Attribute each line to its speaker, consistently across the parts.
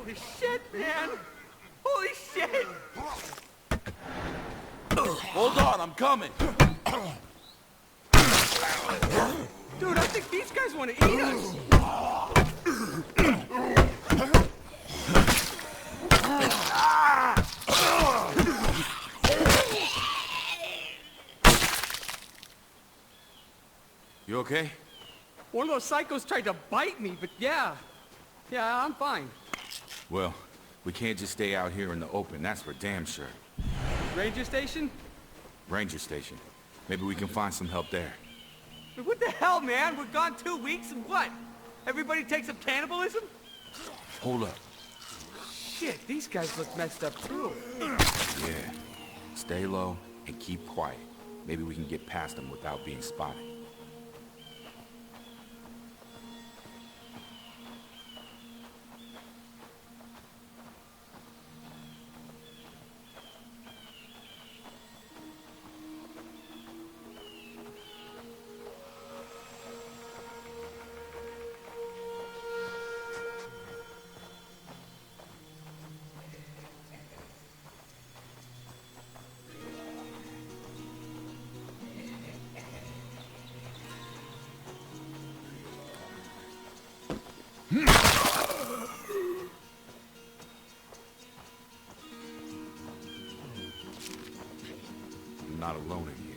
Speaker 1: Holy shit, man! Holy shit!
Speaker 2: Hold on, I'm coming.
Speaker 1: Dude, I think these guys want to eat us!
Speaker 2: You okay?
Speaker 1: One of those psychos tried to bite me, but yeah. Yeah, I'm fine.
Speaker 2: Well, we can't just stay out here in the open, that's for damn sure.
Speaker 1: Ranger station?
Speaker 2: Ranger station. Maybe we can find some help there.
Speaker 1: What the hell, man? We're gone 2 weeks and what? Everybody takes up cannibalism?
Speaker 2: Hold up.
Speaker 1: Shit, these guys look messed up too.
Speaker 2: Yeah. Stay low and keep quiet. Maybe we can get past them without being spotted. I'm not alone in here.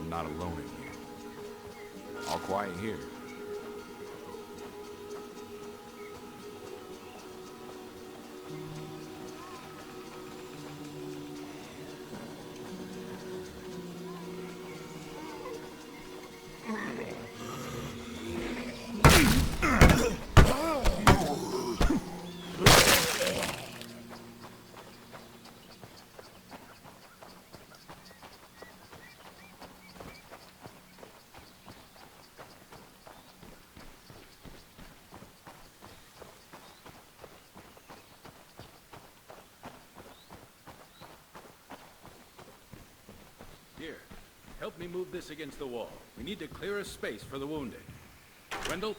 Speaker 2: I'm not alone in here. All quiet here.
Speaker 3: Here, help me move this against the wall. We need to clear a space for the wounded. Wendell?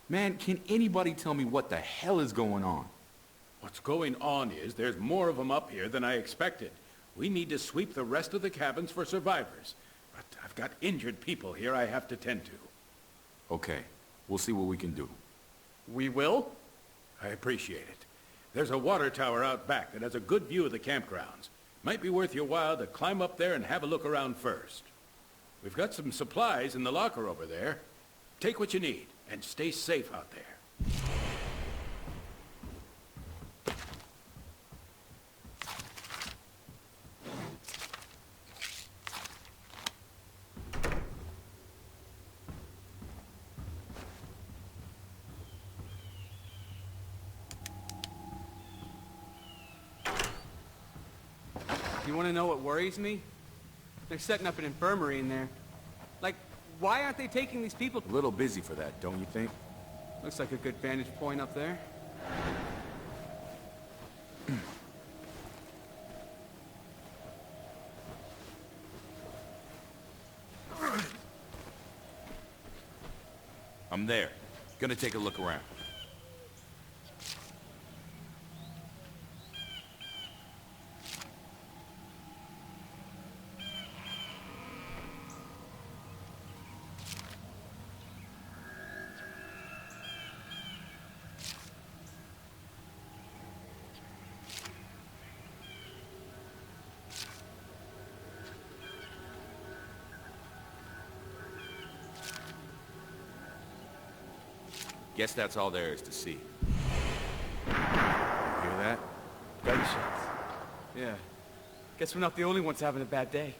Speaker 2: Man, can anybody tell me what the hell is going on?
Speaker 3: What's going on is there's more of them up here than I expected. We need to sweep the rest of the cabins for survivors. But I've got injured people here I have to tend to.
Speaker 2: Okay, we'll see what we can do.
Speaker 1: We will?
Speaker 3: I appreciate it. There's a water tower out back that has a good view of the campgrounds. Might be worth your while to climb up there and have a look around first. We've got some supplies in the locker over there. Take what you need, and stay safe out there.
Speaker 1: You want to know what worries me? They're setting up an infirmary in there. Like, why aren't they taking these people?
Speaker 2: A little busy for that, don't you think?
Speaker 1: Looks like a good vantage point up there.
Speaker 2: I'm there. Gonna take a look around. Guess that's all there is to see. Hear that?
Speaker 1: Gunshots. Yeah. Guess we're not the only ones having a bad day.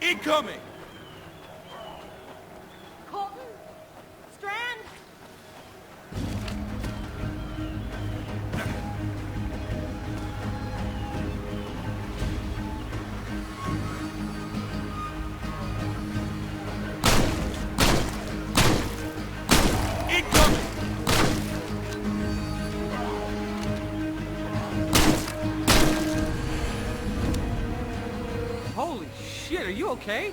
Speaker 2: Incoming!
Speaker 4: Colton? Strand?
Speaker 2: Incoming!
Speaker 1: Holy shit, are you okay?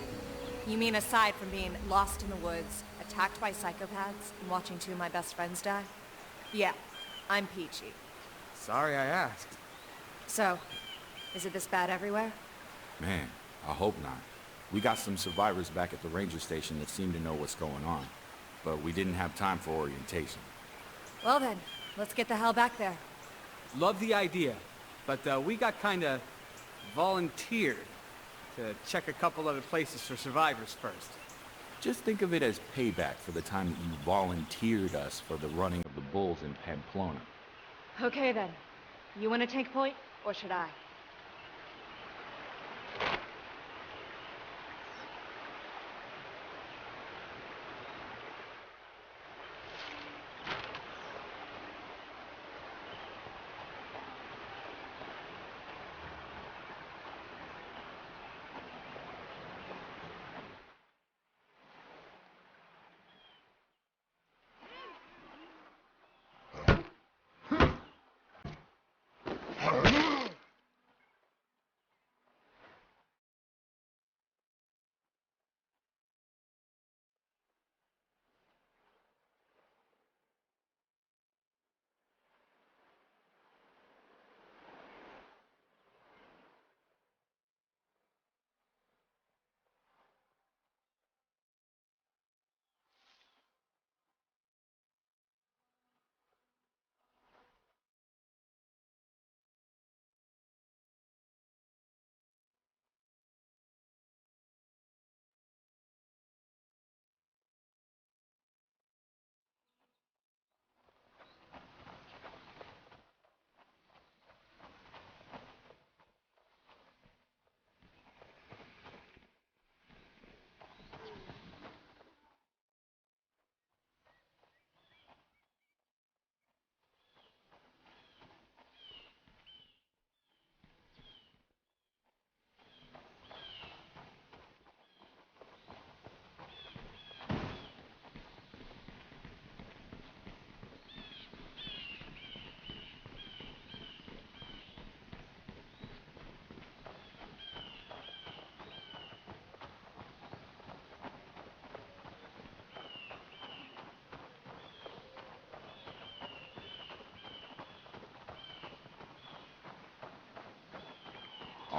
Speaker 4: You mean aside from being lost in the woods, attacked by psychopaths, and watching two of my best friends die? Yeah, I'm peachy.
Speaker 1: Sorry I asked.
Speaker 4: So, is it this bad everywhere?
Speaker 2: Man, I hope not. We got some survivors back at the ranger station that seem to know what's going on, but we didn't have time for orientation.
Speaker 4: Well then, let's get the hell back there.
Speaker 1: Love the idea, but we got kinda volunteered to check a couple other places for survivors first.
Speaker 2: Just think of it as payback for the time that you volunteered us for the running of the bulls in Pamplona.
Speaker 4: Okay then. You want to take point, or should I?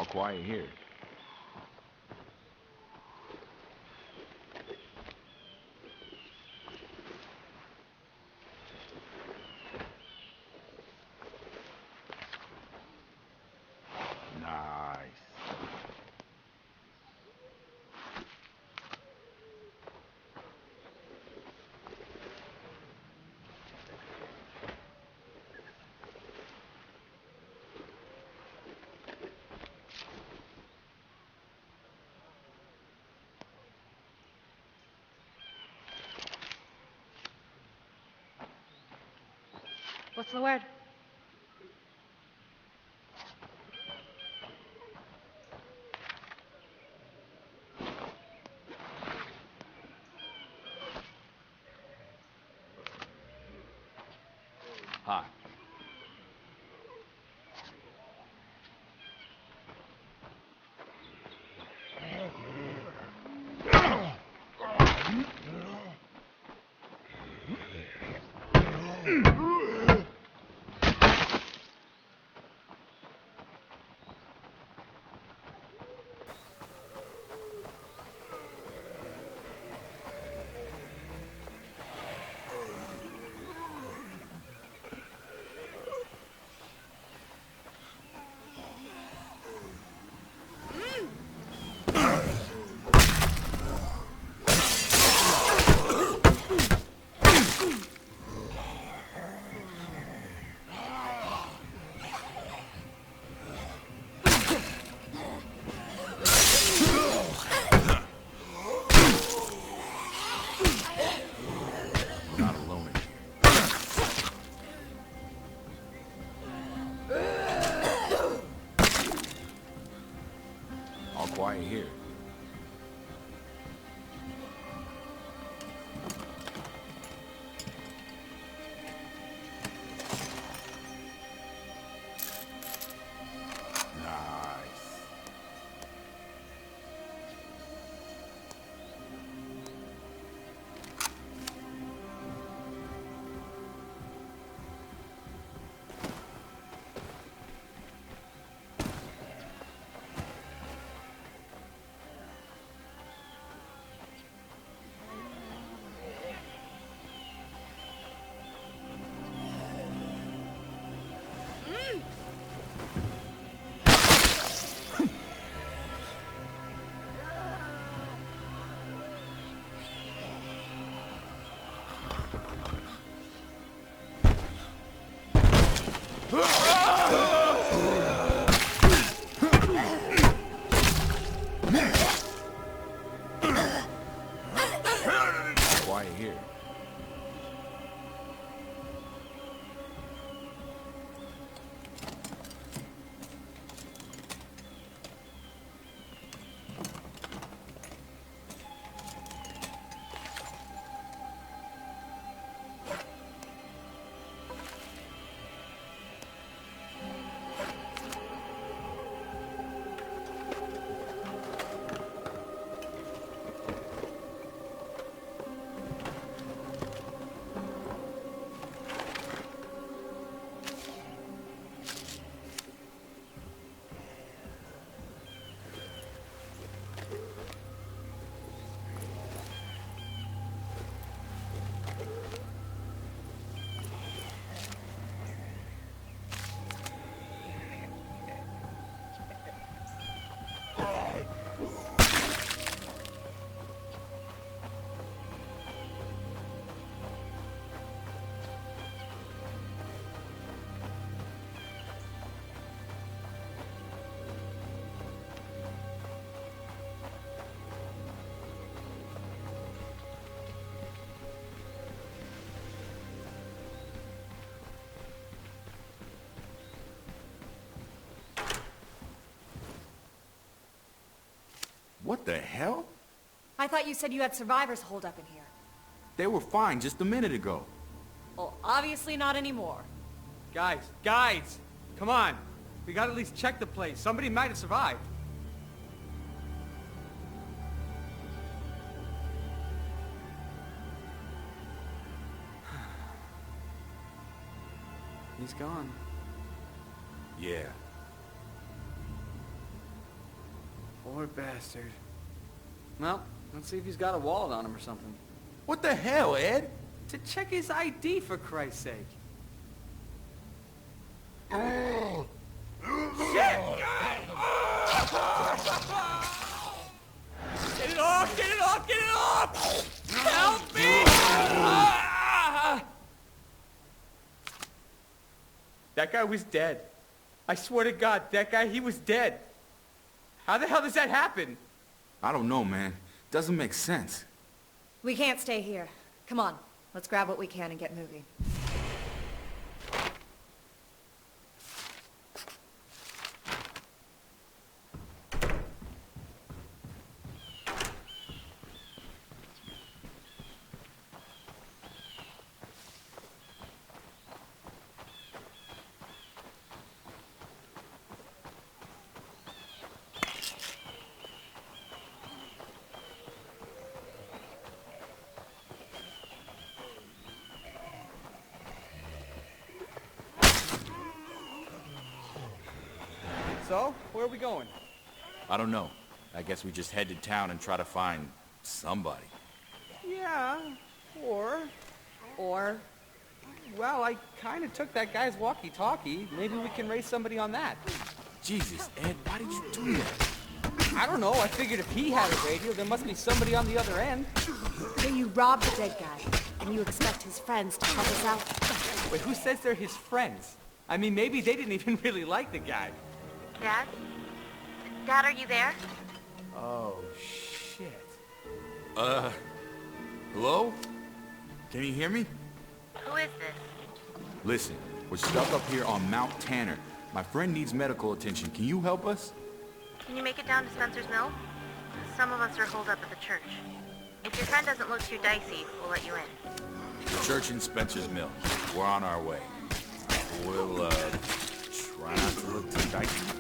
Speaker 2: quiet here. Nice.
Speaker 4: What's the word?
Speaker 2: Hi. Not alone in here. All quiet here. Nice. Quiet here. What the hell?
Speaker 4: I thought you said you had survivors holed up in here.
Speaker 2: They were fine just a minute ago.
Speaker 4: Well, obviously not anymore.
Speaker 1: Guys, come on. We gotta at least check the place. Somebody might have survived. He's gone.
Speaker 2: Yeah.
Speaker 1: Poor bastard. Well, let's see if he's got a wallet on him or something.
Speaker 2: What the hell, Ed?
Speaker 1: To check his ID, for Christ's sake. Shit! Get it off! Get it off! Get it off! Help me! Ah! That guy was dead. I swear to God, that guy, he was dead. How the hell does that happen?
Speaker 2: I don't know, man. Doesn't make sense.
Speaker 4: We can't stay here. Come on, let's grab what we can and get moving.
Speaker 1: So, where are we going?
Speaker 2: I don't know. I guess we just head to town and try to find somebody.
Speaker 1: Yeah, or... Well, I kind of took that guy's walkie-talkie. Maybe we can raise somebody on that.
Speaker 2: Jesus, Ed, why did you do that?
Speaker 1: I don't know. I figured if he had a radio, there must be somebody on the other end.
Speaker 4: So you robbed the dead guy, and you expect his friends to help us out?
Speaker 1: Wait, who says they're his friends? I mean, maybe they didn't even really like the guy.
Speaker 5: Dad? Dad, are you there?
Speaker 1: Oh, shit.
Speaker 2: Hello? Can you hear me?
Speaker 5: Who is this?
Speaker 2: Listen, we're stuck up here on Mount Tanner. My friend needs medical attention. Can you help us?
Speaker 5: Can you make it down to Spencer's Mill? Some of us are holed up at the church. If your friend doesn't look too dicey, we'll let you in.
Speaker 2: Church in Spencer's Mill. We're on our way. We'll, try not to look too dicey.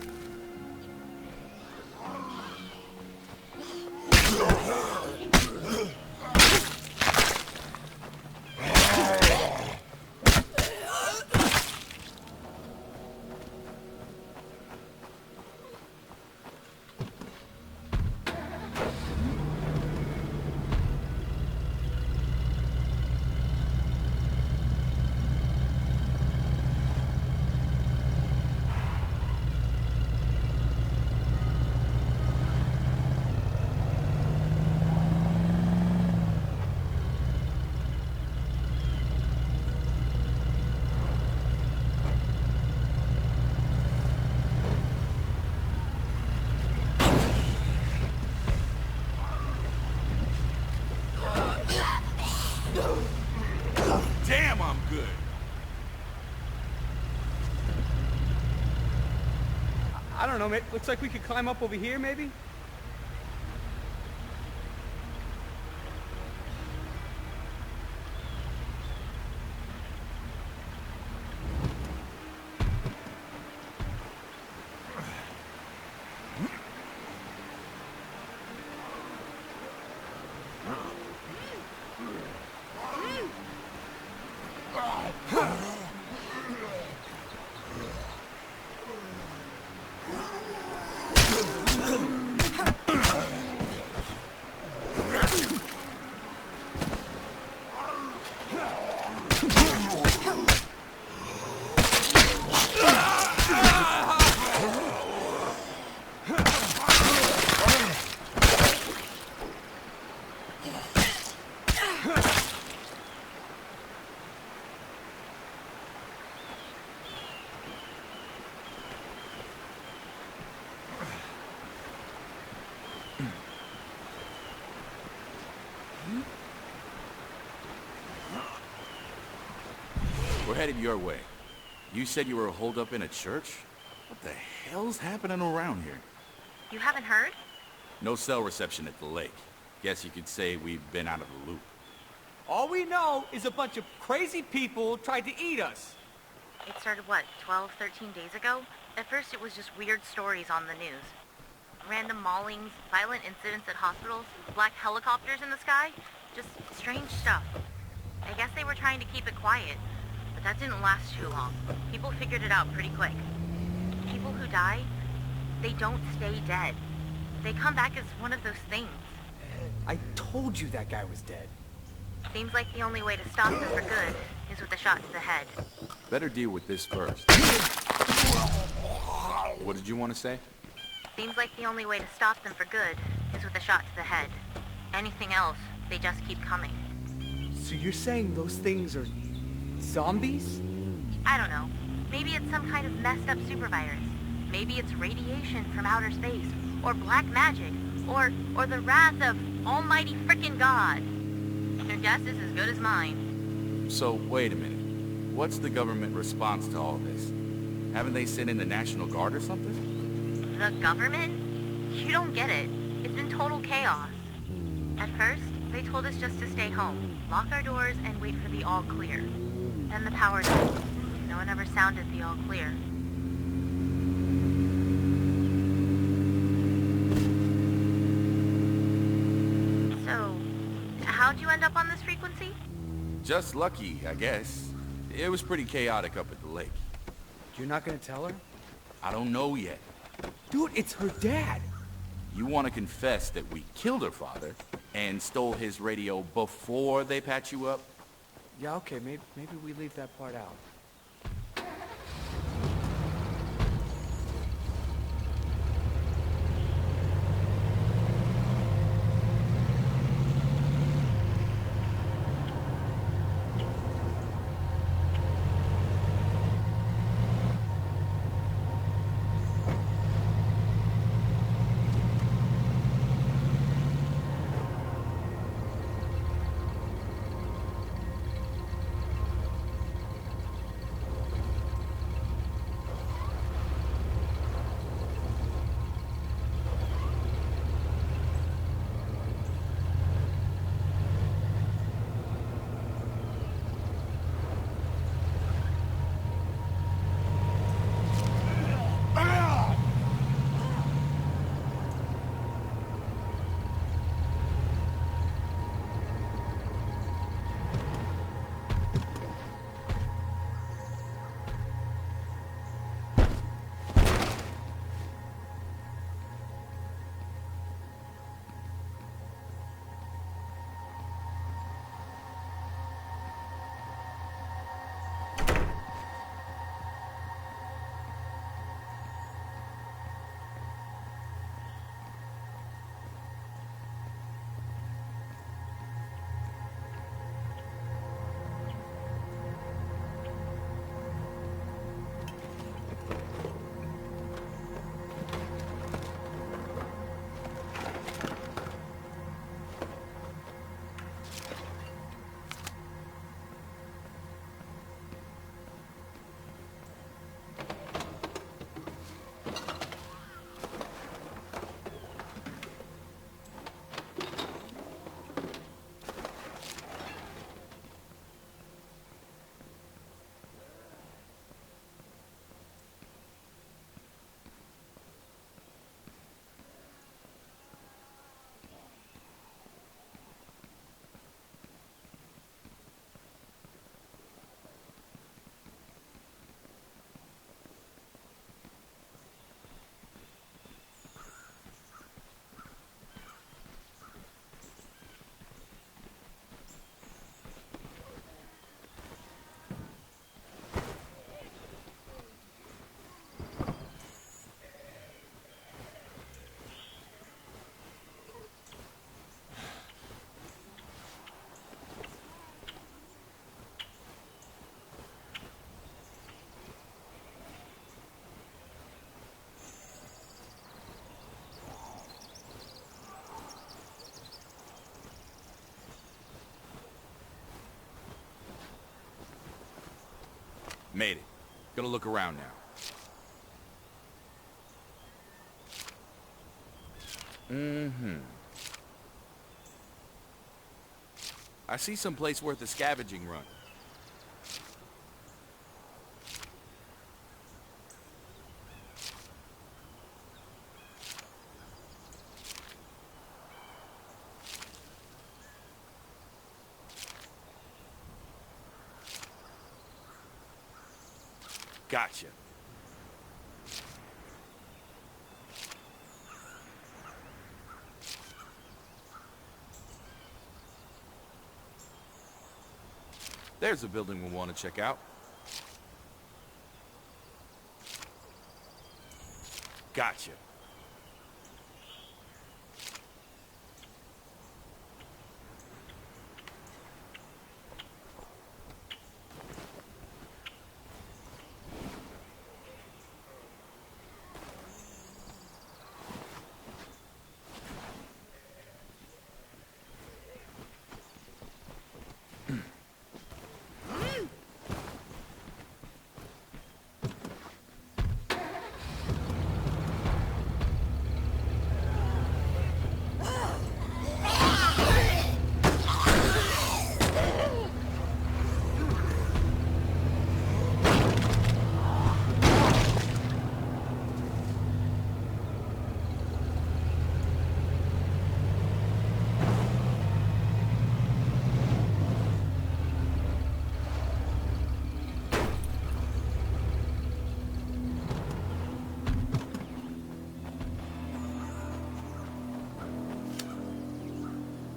Speaker 2: Damn, I'm good.
Speaker 1: I don't know, mate. Looks like we could climb up over here, maybe?
Speaker 2: We're headed your way. You said you were holed up in a church? What the hell's happening around here?
Speaker 5: You haven't heard?
Speaker 2: No cell reception at the lake. Guess you could say we've been out of the loop.
Speaker 1: All we know is a bunch of crazy people tried to eat us.
Speaker 5: It started, what, 12, 13 days ago? At first it was just weird stories on the news. Random maulings, violent incidents at hospitals, black helicopters in the sky. Just strange stuff. I guess they were trying to keep it quiet, but that didn't last too long. People figured it out pretty quick. People who die, they don't stay dead. They come back as one of those things.
Speaker 1: I told you that guy was dead.
Speaker 5: Seems like the only way to stop them for good is with a shot to the head.
Speaker 2: Better deal with this first. What did you want to say?
Speaker 5: Seems like the only way to stop them for good is with a shot to the head. Anything else, they just keep coming.
Speaker 1: So you're saying those things are zombies?
Speaker 5: I don't know. Maybe it's some kind of messed up supervirus. Maybe it's radiation from outer space, or black magic, or the wrath of almighty frickin' God. Your guess is as good as mine.
Speaker 2: So, wait a minute. What's the government response to all this? Haven't they sent in the National Guard or something?
Speaker 5: The government? You don't get it. It's been total chaos. At first, they told us just to stay home, lock our doors, and wait for the all clear. Then the power died. No one ever sounded the all clear. So, how'd you end up on this frequency?
Speaker 2: Just lucky, I guess. It was pretty chaotic up at the lake.
Speaker 1: You're not gonna tell her?
Speaker 2: I don't know yet.
Speaker 1: Dude, it's her dad!
Speaker 2: You want to confess that we killed her father and stole his radio before they patch you up?
Speaker 1: Yeah, okay, maybe we leave that part out.
Speaker 2: Made it. Gonna look around now. I see some place worth a scavenging run. Gotcha. There's a building we'll want to check out. Gotcha.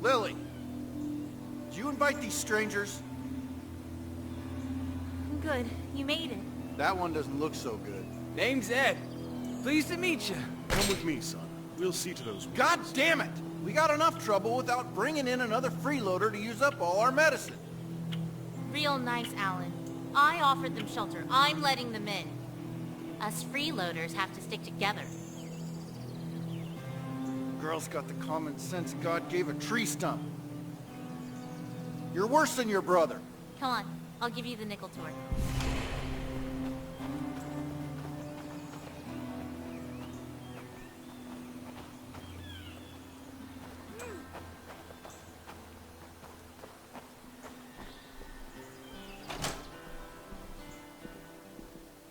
Speaker 6: Lily, did you invite these strangers?
Speaker 4: Good. You made it.
Speaker 6: That one doesn't look so good.
Speaker 1: Name's Ed. Pleased to meet you.
Speaker 7: Come with me, son. We'll see to those.
Speaker 6: God damn it! We got enough trouble without bringing in another freeloader to use up all our medicine.
Speaker 5: Real nice, Alan. I offered them shelter. I'm letting them in. Us freeloaders have to stick together.
Speaker 6: Girl's got the common sense God gave a tree stump. You're worse than your brother.
Speaker 5: Come on, I'll give you the nickel tour.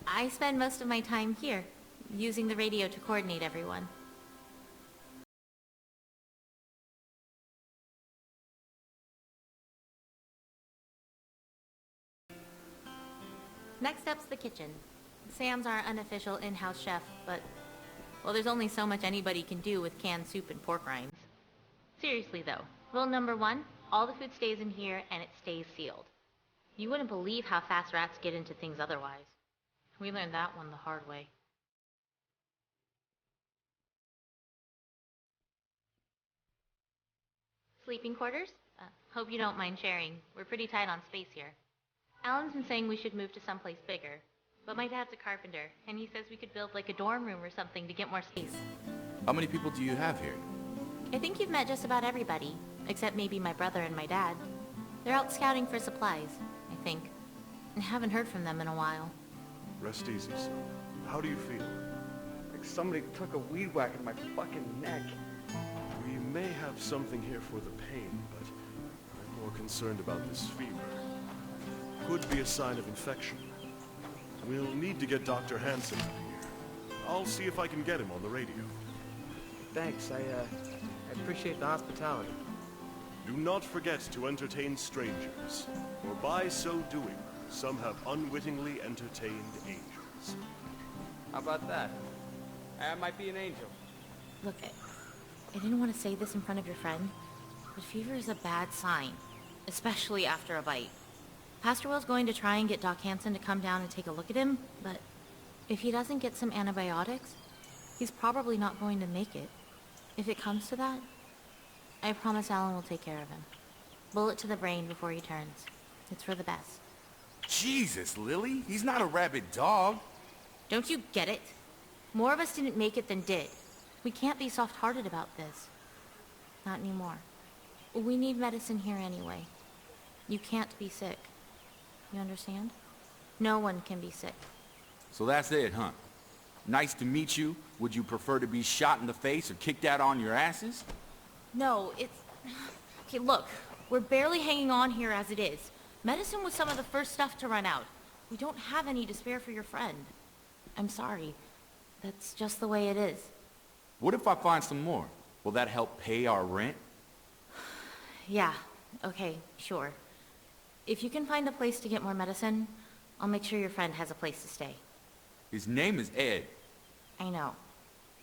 Speaker 5: I spend most of my time here, using the radio to coordinate everyone. Next up's the kitchen. Sam's our unofficial in-house chef, but, well, there's only so much anybody can do with canned soup and pork rinds. Seriously though, rule number 1, all the food stays in here and it stays sealed. You wouldn't believe how fast rats get into things otherwise. We learned that one the hard way. Sleeping quarters? Hope you don't mind sharing. We're pretty tight on space here. Alan's been saying we should move to someplace bigger, but my dad's a carpenter, and he says we could build like a dorm room or something to get more space.
Speaker 2: How many people do you have here?
Speaker 5: I think you've met just about everybody, except maybe my brother and my dad. They're out scouting for supplies, I think. I haven't heard from them in a while.
Speaker 7: Rest easy, son. How do you feel?
Speaker 1: Like somebody took a weed whack in my fucking neck.
Speaker 7: We may have something here for the pain, but I'm more concerned about this fever. Could be a sign of infection. We'll need to get Dr. Hansen out here. I'll see if I can get him on the radio.
Speaker 1: Thanks, I appreciate the hospitality.
Speaker 7: Do not forget to entertain strangers, for by so doing, some have unwittingly entertained angels.
Speaker 1: How about that? I might be an angel.
Speaker 5: Look, I didn't want to say this in front of your friend, but fever is a bad sign, especially after a bite. Pastor Will's going to try and get Doc Hansen to come down and take a look at him, but if he doesn't get some antibiotics, he's probably not going to make it. If it comes to that, I promise Alan will take care of him. Bullet to the brain before he turns. It's for the best.
Speaker 2: Jesus, Lily, he's not a rabid dog.
Speaker 5: Don't you get it? More of us didn't make it than did. We can't be soft-hearted about this. Not anymore. We need medicine here anyway. You can't be sick. You understand? No one can be sick.
Speaker 2: So that's it, huh? Nice to meet you. Would you prefer to be shot in the face or kicked out on your asses?
Speaker 5: No, it's... Okay, look. We're barely hanging on here as it is. Medicine was some of the first stuff to run out. We don't have any to spare for your friend. I'm sorry. That's just the way it is.
Speaker 2: What if I find some more? Will that help pay our rent?
Speaker 5: Yeah, okay, sure. If you can find a place to get more medicine, I'll make sure your friend has a place to stay.
Speaker 2: His name is Ed.
Speaker 5: I know.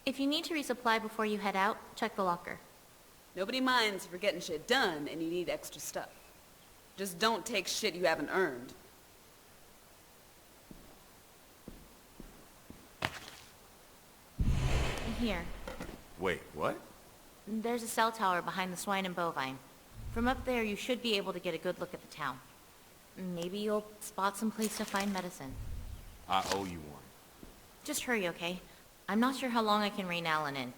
Speaker 5: If you need to resupply before you head out, check the locker.
Speaker 8: Nobody minds if you're getting shit done and you need extra stuff. Just don't take shit you haven't earned.
Speaker 5: Here.
Speaker 2: Wait, what?
Speaker 5: There's a cell tower behind the swine and bovine. From up there, you should be able to get a good look at the town. Maybe you'll spot some place to find medicine.
Speaker 2: I owe you one.
Speaker 5: Just hurry, okay? I'm not sure how long I can rein Alan in.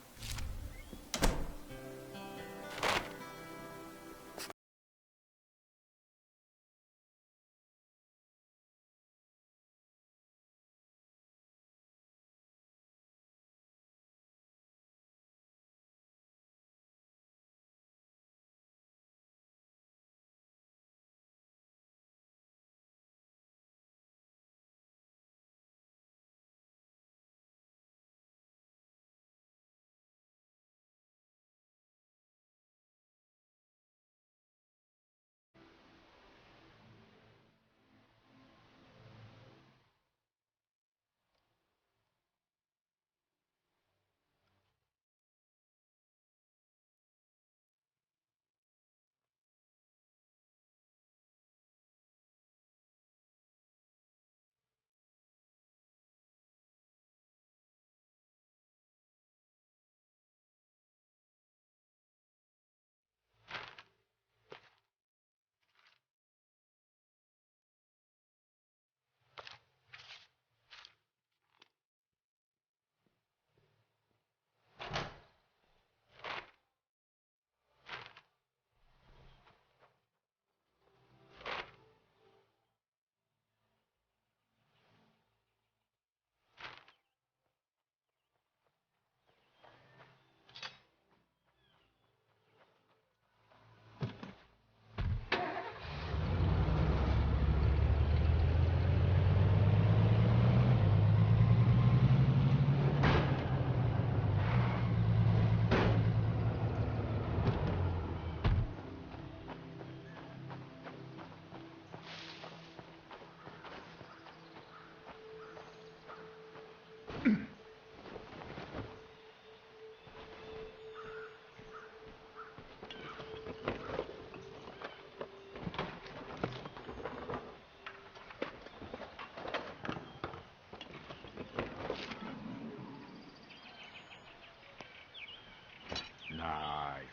Speaker 2: Nice.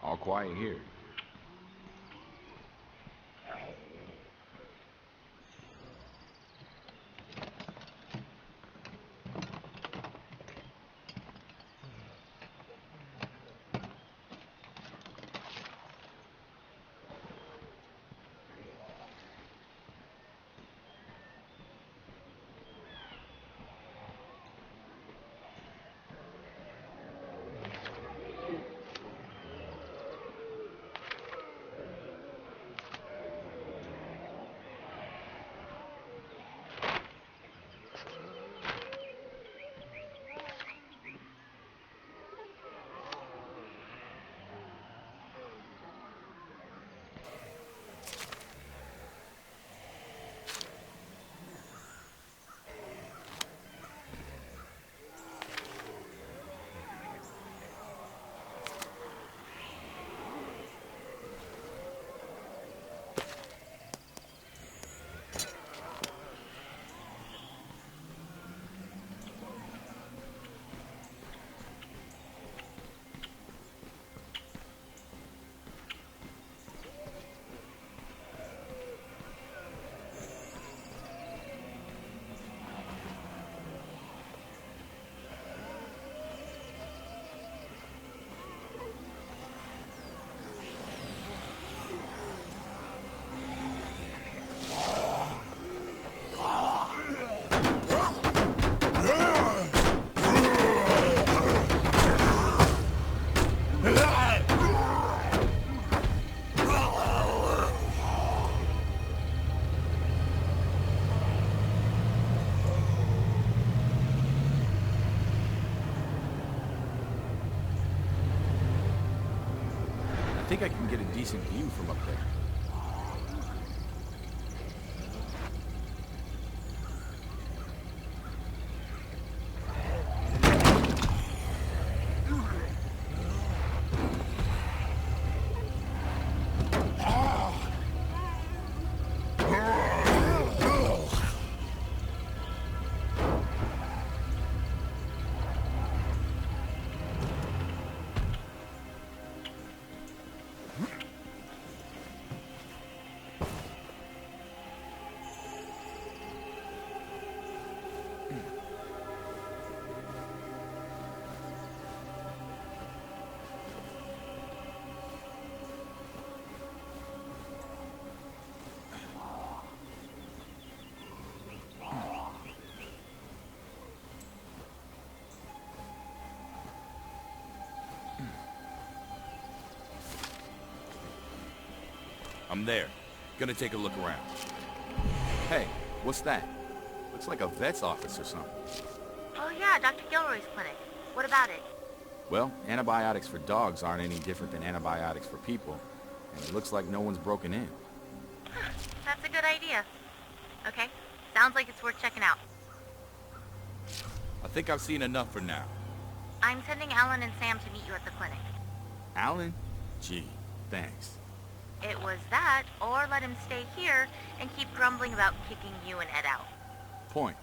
Speaker 2: All quiet here. I think I can get a decent view from up there. I'm there. Gonna take a look around. Hey, what's that? Looks like a vet's office or something.
Speaker 5: Oh yeah, Dr. Gilroy's clinic. What about it?
Speaker 2: Well, antibiotics for dogs aren't any different than antibiotics for people. And it looks like no one's broken in.
Speaker 5: That's a good idea. Okay, sounds like it's worth checking out.
Speaker 2: I think I've seen enough for now.
Speaker 5: I'm sending Alan and Sam to meet you at the clinic.
Speaker 2: Alan? Gee, thanks.
Speaker 5: It was that, or let him stay here and keep grumbling about kicking you and Ed out.
Speaker 2: Point.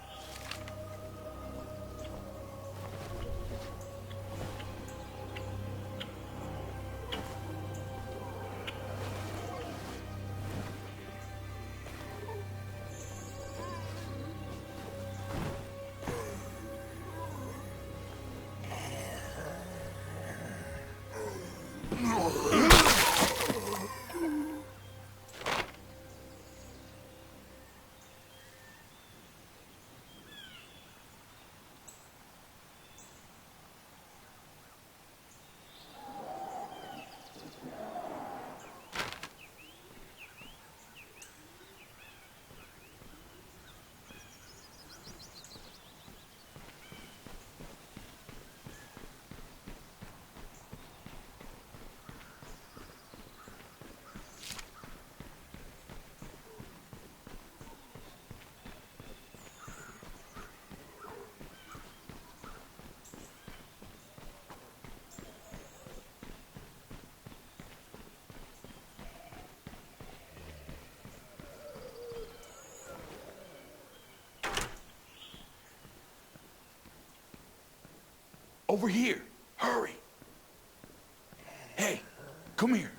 Speaker 2: Over here! Hurry! Hey, come here!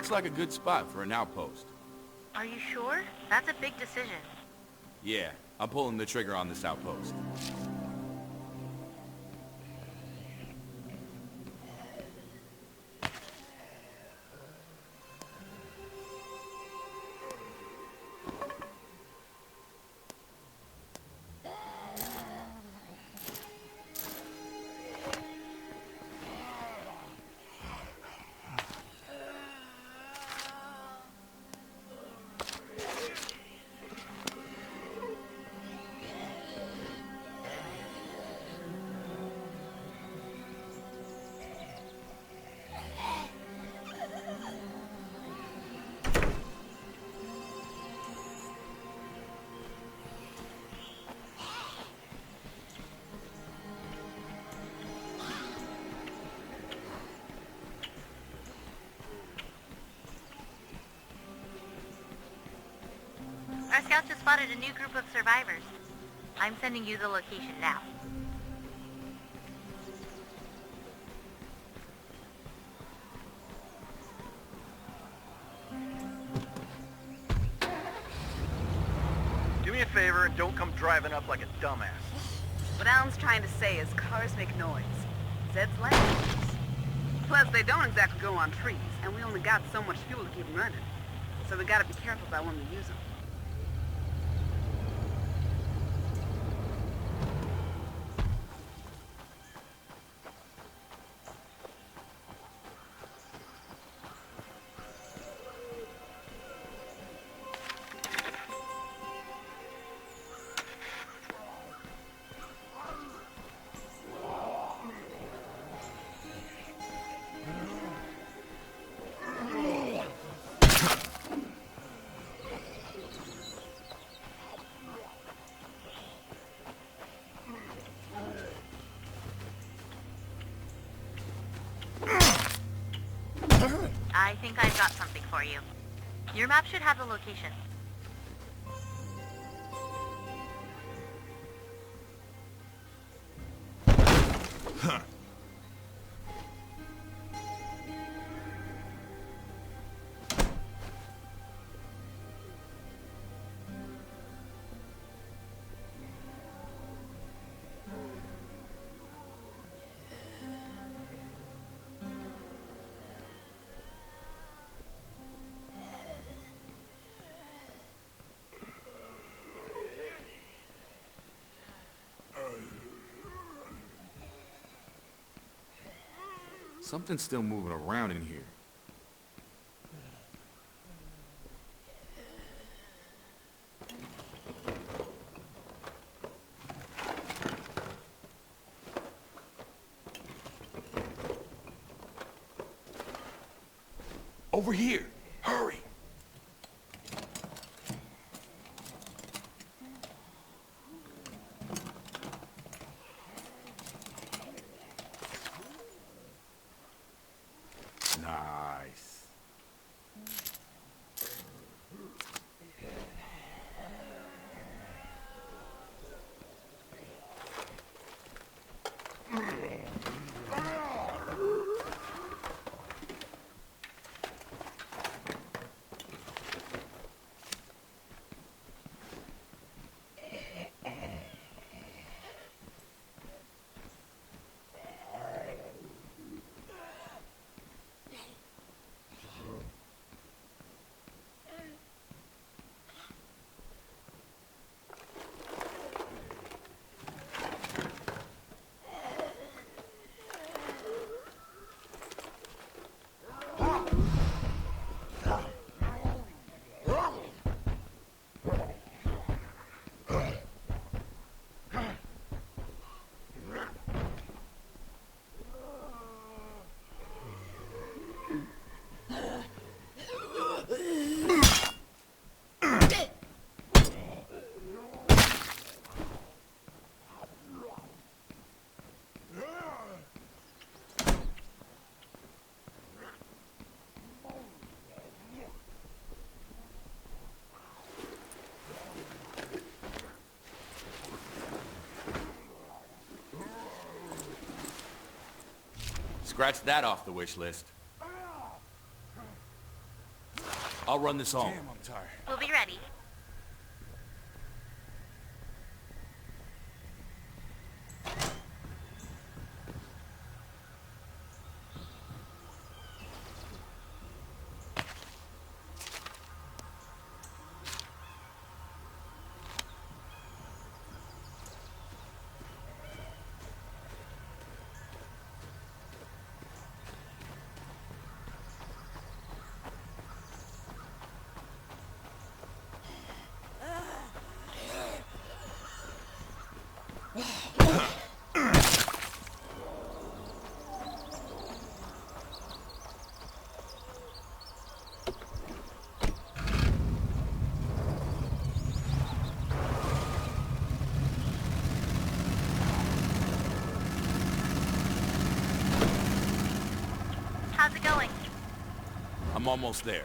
Speaker 2: Looks like a good spot for an outpost.
Speaker 5: Are you sure? That's a big decision.
Speaker 2: Yeah, I'm pulling the trigger on this outpost.
Speaker 5: Our scouts just spotted a new group of survivors. I'm sending you the location now.
Speaker 6: Do me a favor and don't come driving up like a dumbass.
Speaker 8: What Alan's trying to say is cars make noise. Zed's language. Plus, they don't exactly grow on trees, and we only got so much fuel to keep them running. So we gotta be careful about when we use them.
Speaker 5: I think I've got something for you. Your map should have the location.
Speaker 2: Something's still moving around in here. Over here! Hurry! Nice. Scratch that off the wish list. I'll run this home.
Speaker 3: Damn, I'm tired.
Speaker 5: We'll be ready. How's it going?
Speaker 2: I'm almost there.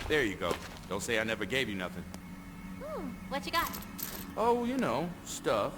Speaker 2: There you go. Don't say I never gave you nothing.
Speaker 5: What you got?
Speaker 2: Oh, you know, stuff.